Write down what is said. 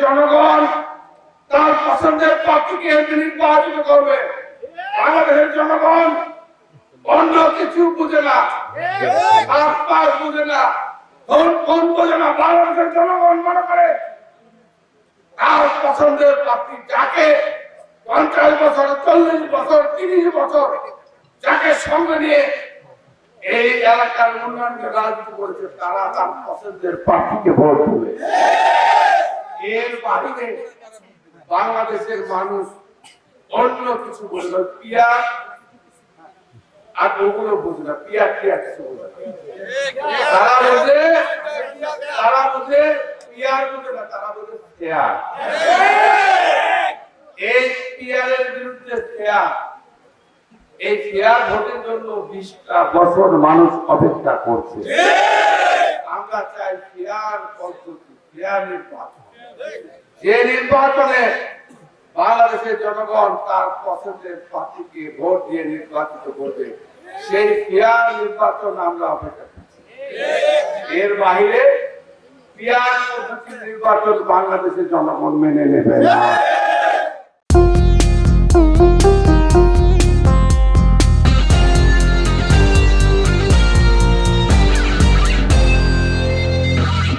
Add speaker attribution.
Speaker 1: জনগণ তার পছন্দের প্রার্থীকে নির্বাচিত করবে। বাংলাদেশের জনগণ অন্য কিছু বুঝে না, হাত বুঝে না, কোন বোঝে না। বাংলাদেশের জনগণ মনে করে তার পছন্দের প্রার্থী যাকে 50 বছর, 40 বছর, 30 বছর যাকে সঙ্গে নিয়ে এই এলাকার উন্নয়নকে রাজনীতি করেছে, তারা তার পছন্দের প্রার্থীকে ভোট দেবে। এর বাহিরে বাংলাদেশের মানুষ অন্য কিছু বলবে, পিয়া আর ওগুলো বুঝে না, পিয়া কিছু বোঝে না। তারা বোঝে পিয়ার বোঝে না, তারা বোঝে পেয়ার। এই পিয়ারের বিরুদ্ধে পেয়ার, এই পেয়ার ভোটের জন্য 20টা বছর মানুষ অপেক্ষা করছে। আমরা চাই পেয়ার পদ্ধতি, পেয়ার নির্বাচন, যে নির্বাচনে বাংলাদেশের জনগণ তার পছন্দের প্রার্থীকে ভোট দিয়ে নির্বাচিত করবে, সেই পেয়ার নির্বাচন আমরা অপেক্ষা করছি। এর বাইরে পেয়ার পদ্ধতির নির্বাচন বাংলাদেশের জনগণ মেনে নেবে না।